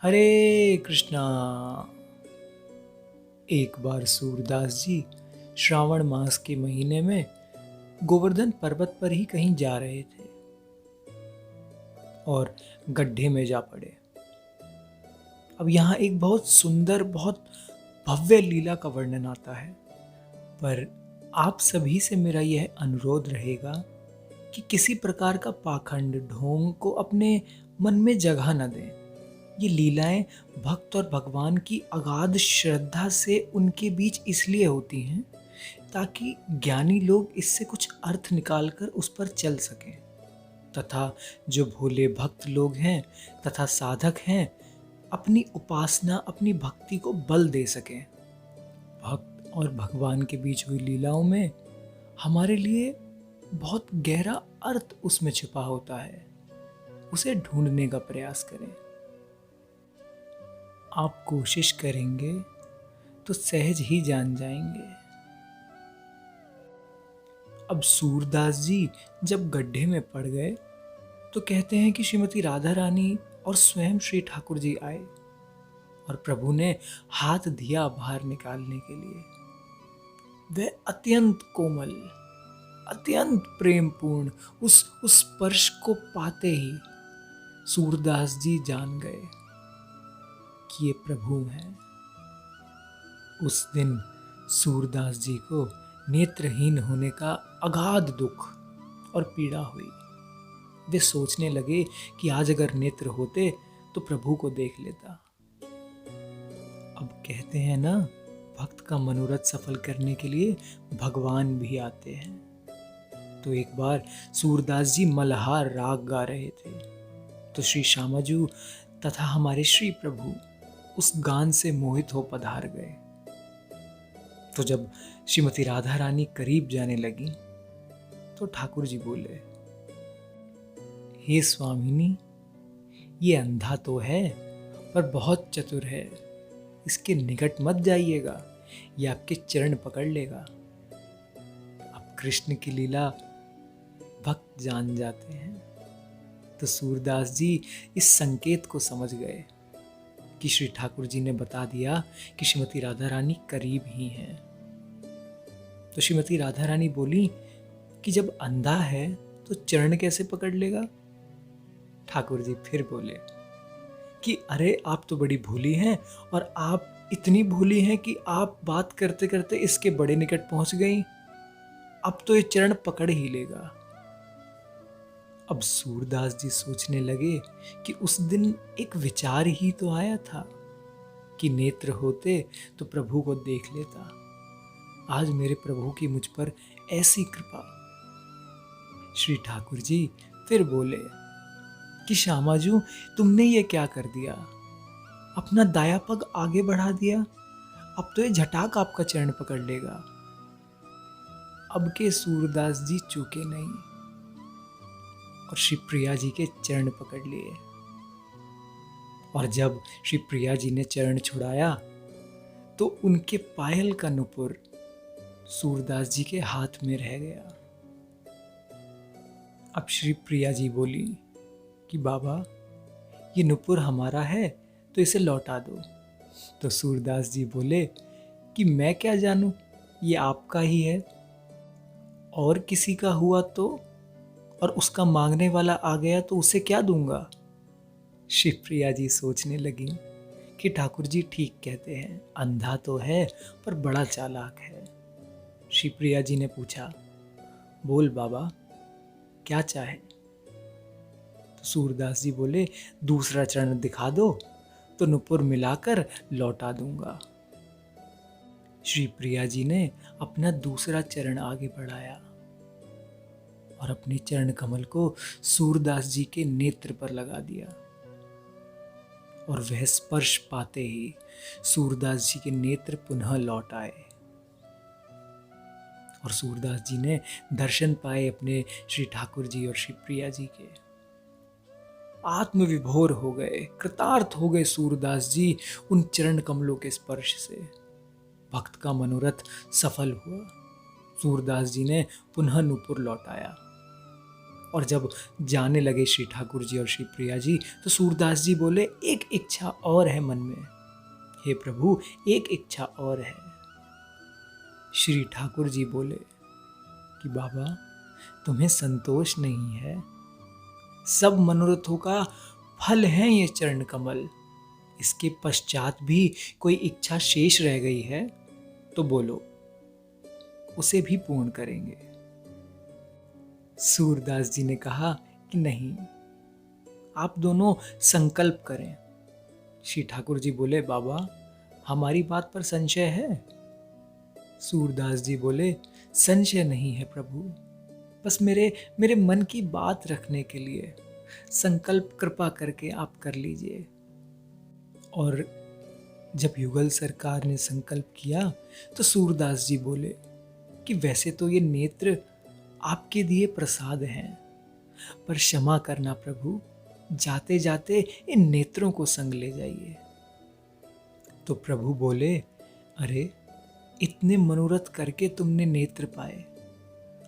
हरे कृष्णा। एक बार सूरदास जी श्रावण मास के महीने में गोवर्धन पर्वत पर ही कहीं जा रहे थे और गड्ढे में जा पड़े। अब यहाँ एक बहुत सुंदर, बहुत भव्य लीला का वर्णन आता है, पर आप सभी से मेरा यह अनुरोध रहेगा कि किसी प्रकार का पाखंड, ढोंग को अपने मन में जगह न दें। ये लीलाएं भक्त और भगवान की अगाध श्रद्धा से उनके बीच इसलिए होती हैं ताकि ज्ञानी लोग इससे कुछ अर्थ निकालकर उस पर चल सकें, तथा जो भोले भक्त लोग हैं तथा साधक हैं अपनी उपासना, अपनी भक्ति को बल दे सकें। भक्त और भगवान के बीच हुई लीलाओं में हमारे लिए बहुत गहरा अर्थ उसमें छिपा होता है। उसे ढूंढने का प्रयास करें। आप कोशिश करेंगे तो सहज ही जान जाएंगे। अब सूरदास जी जब गड्ढे में पड़ गए तो कहते हैं कि श्रीमती राधा रानी और स्वयं श्री ठाकुर जी आए और प्रभु ने हाथ दिया बाहर निकालने के लिए। वह अत्यंत कोमल, अत्यंत प्रेमपूर्ण उस स्पर्श को पाते ही सूरदास जी जान गए कि ये प्रभु हैं। उस दिन सूरदास जी को नेत्रहीन होने का अगाध दुख और पीड़ा हुई। वे सोचने लगे कि आज अगर नेत्र होते तो प्रभु को देख लेता। अब कहते हैं ना, भक्त का मनोरथ सफल करने के लिए भगवान भी आते हैं। तो एक बार सूरदास जी मल्हार राग गा रहे थे तो श्री श्यामाजू तथा हमारे श्री प्रभु उस गान से मोहित हो पधार गए। तो जब श्रीमती राधा रानी करीब जाने लगी तो ठाकुर जी बोले, हे स्वामिनी, ये अंधा तो है पर बहुत चतुर है, इसके निकट मत जाइएगा, ये आपके चरण पकड़ लेगा। अब कृष्ण की लीला भक्त जान जाते हैं। तो सूरदास जी इस संकेत को समझ गए कि श्री ठाकुर जी ने बता दिया कि श्रीमती राधा रानी करीब ही हैं। तो श्रीमती राधा रानी बोली कि जब अंधा है तो चरण कैसे पकड़ लेगा? ठाकुर जी फिर बोले कि अरे आप तो बड़ी भोली हैं, और आप इतनी भोली हैं कि आप बात करते करते इसके बड़े निकट पहुंच गई। अब तो ये चरण पकड़ ही लेगा। अब सूरदास जी सोचने लगे कि उस दिन एक विचार ही तो आया था कि नेत्र होते तो प्रभु को देख लेता। आज मेरे प्रभु की मुझ पर ऐसी कृपा। श्री ठाकुर जी फिर बोले कि श्यामाजू, तुमने ये क्या कर दिया? अपना दाया पग आगे बढ़ा दिया, अब तो ये झटाक आपका चरण पकड़ लेगा। अब के सूरदास जी चूके नहीं और श्री प्रिया जी के चरण पकड़ लिए। और जब श्री प्रिया जी ने चरण छुड़ाया तो उनके पायल का नुपुर सूरदास जी के हाथ में रह गया। अब श्री प्रिया जी बोली कि बाबा, ये नुपुर हमारा है तो इसे लौटा दो। तो सूरदास जी बोले कि मैं क्या जानूं, ये आपका ही है, और किसी का हुआ तो, और उसका मांगने वाला आ गया तो उसे क्या दूंगा? शिवप्रिया जी सोचने लगी कि ठाकुर जी ठीक कहते हैं, अंधा तो है पर बड़ा चालाक है। शिवप्रिया जी ने पूछा, बोल बाबा, क्या चाहे? तो सूरदास जी बोले, दूसरा चरण दिखा दो तो नुपुर मिलाकर लौटा दूंगा। श्री प्रिया जी ने अपना दूसरा चरण आगे बढ़ाया और अपने चरण कमल को सूरदास जी के नेत्र पर लगा दिया, और वह स्पर्श पाते ही सूरदास जी के नेत्र पुनः लौट आए और सूरदास जी ने दर्शन पाए अपने श्री ठाकुर जी और श्री प्रिया जी के। आत्मविभोर हो गए, कृतार्थ हो गए सूरदास जी उन चरण कमलों के स्पर्श से। भक्त का मनोरथ सफल हुआ। सूरदास जी ने पुनः नुपुर लौटाया और जब जाने लगे श्री ठाकुर जी और श्री प्रिया जी, तो सूरदास जी बोले, एक इच्छा और है मन में, हे प्रभु, एक इच्छा और है। श्री ठाकुर जी बोले कि बाबा, तुम्हें संतोष नहीं है? सब मनोरथों का फल है ये चरण कमल, इसके पश्चात भी कोई इच्छा शेष रह गई है तो बोलो, उसे भी पूर्ण करेंगे। सूरदास जी ने कहा कि नहीं, आप दोनों संकल्प करें। श्री ठाकुर जी बोले, बाबा, हमारी बात पर संशय है? सूरदास जी बोले, संशय नहीं है प्रभु, बस मेरे मन की बात रखने के लिए संकल्प कृपा करके आप कर लीजिए। और जब युगल सरकार ने संकल्प किया तो सूरदास जी बोले कि वैसे तो ये नेत्र आपके दिए प्रसाद हैं, पर क्षमा करना प्रभु, जाते जाते इन नेत्रों को संग ले जाइए। तो प्रभु बोले, अरे, इतने मनोरथ करके तुमने नेत्र पाए,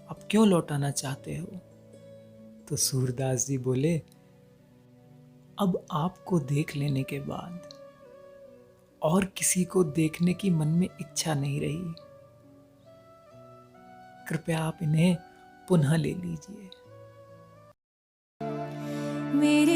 अब क्यों लौटाना चाहते हो? तो सूरदास जी बोले, अब आपको देख लेने के बाद और किसी को देखने की मन में इच्छा नहीं रही, कृपया आप इन्हें पुनः ले लीजिए। मेरे